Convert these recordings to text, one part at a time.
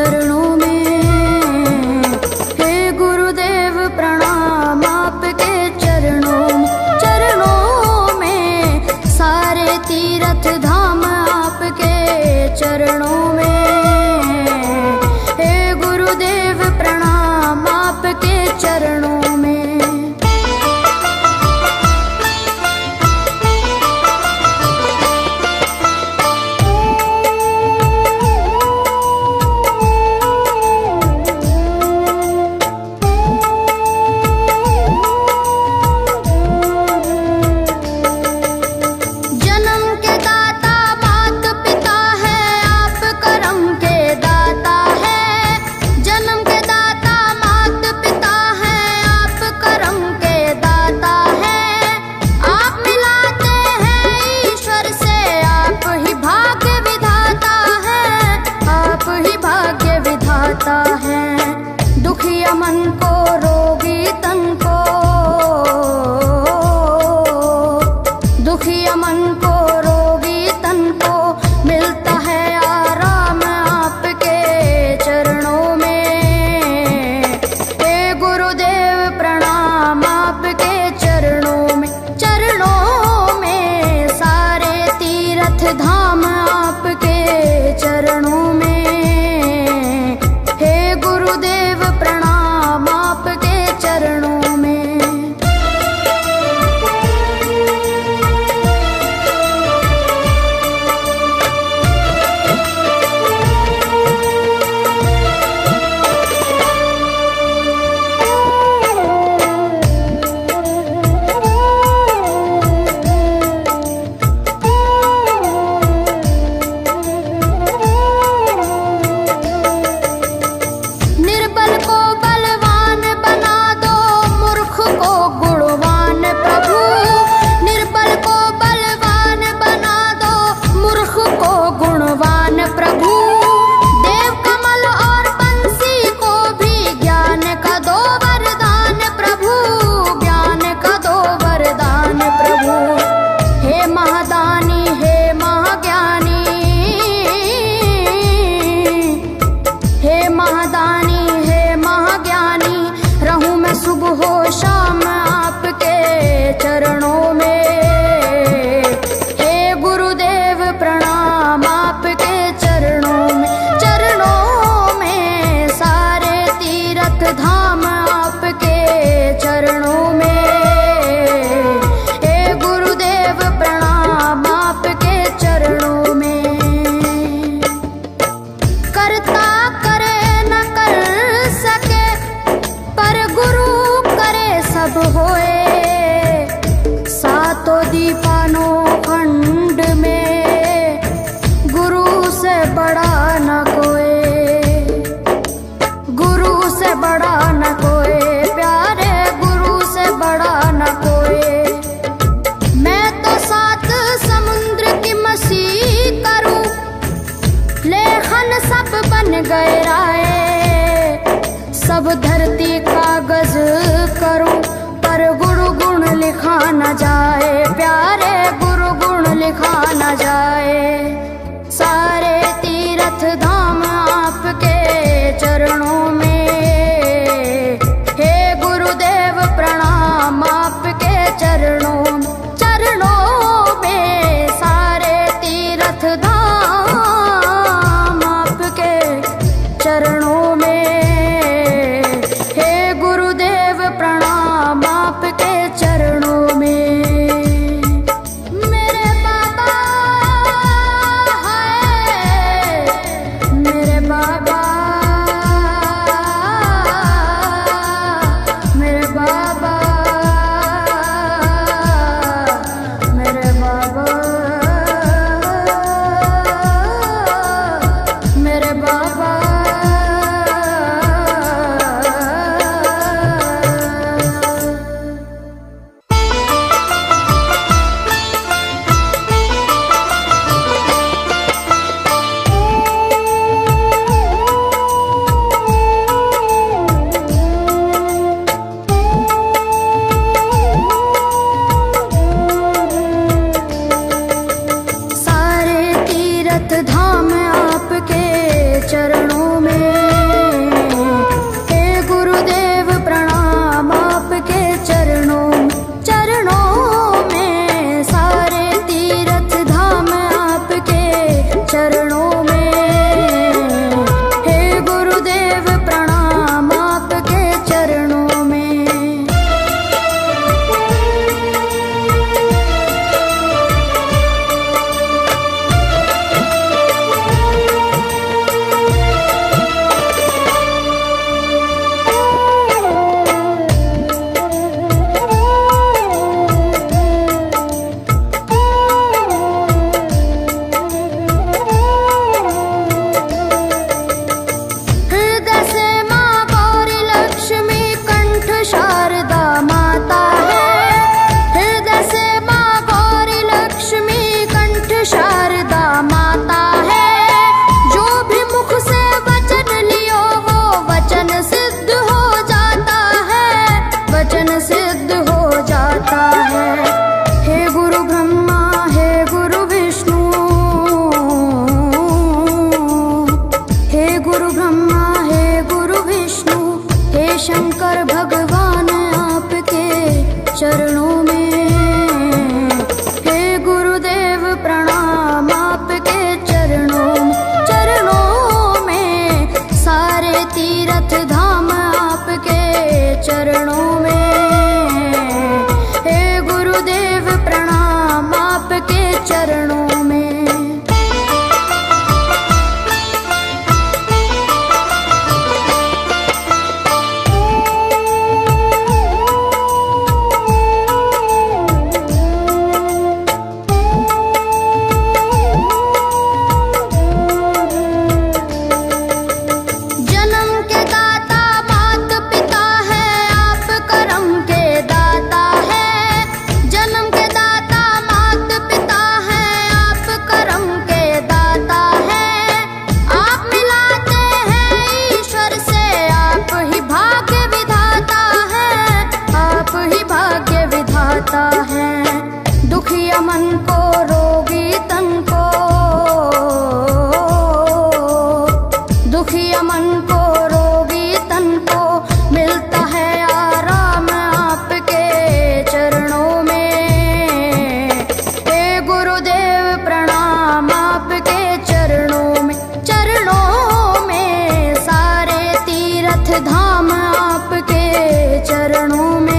चरणों में। हे गुरुदेव प्रणाम आपके चरणों में, सारे तीर्थ धाम आपके चरणों में। हे गुरुदेव प्रणाम आपके चरणों में। दुखिया मन को, रोगी तन को, दुखिया मन को, रोगी तन को मिलता है आराम आपके चरणों में। हे गुरुदेव प्रणाम आपके चरणों में, सारे तीर्थ धाम आपके चरणों में। गुरुदेव प्रणाम आपके चरणों में। शाम आपके चरणों में। हे गुरुदेव प्रणाम आपके चरणों में, सारे तीर्थ धाम आपके चरणों में। हे गुरुदेव प्रणाम आपके चरणों में। करता करे न कर सके पर गुरु सब होए, सातों दीपानों खंड में गुरु से बड़ा न कोई, गुरु से बड़ा न कोई, प्यारे गुरु से बड़ा न कोई। मैं तो सात समुद्र की मसीह करूं, लेखन सब बन गए राय, सब धरती कागज करूं पर गुरु गुण लिखा न जाए, प्यारे गुरु गुण लिखा न जाए। सारे तीर्थ धाम आपके चरणों में। हे गुरुदेव प्रणाम आपके चरणों में, सारे तीर्थ धाम आपके चरणों में। प्रणाम आपके चरणों में। मेरे बाबा है, मेरे बाबा, मेरे बाबा, मेरे बाबा, मेरे बाबा। तीर्थ धाम आपके चरणों में। हे गुरुदेव प्रणाम आपके चरणों में। दुखिया मन को रोगी तन को, दुखिया मन को रोगी तन को मिलता है आराम आपके चरणों में। हे गुरुदेव प्रणाम आपके चरणों में। चरणों में सारे तीर्थ धाम आपके चरणों में।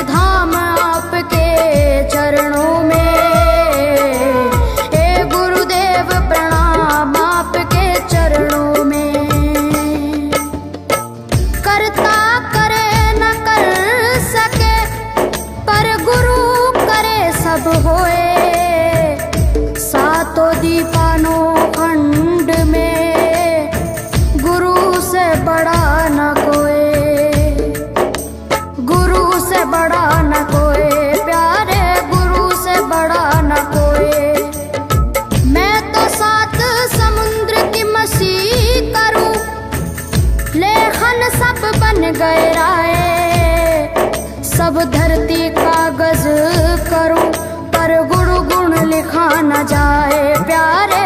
धाम आपके चरणों में। हे गुरुदेव प्रणाम आपके चरणों में। करता करे न कर सके पर गुरु करे सब होए। सातों दीपानों खंड में गुरु से बड़ा न कोई, से बड़ा न कोई, प्यारे गुरु से बड़ा न कोई। मैं तो सात समुद्र की मसी करूं, लेखन सब बन गए राय। सब धरती कागज करूं पर गुरु गुण लिखा न जाए। प्यारे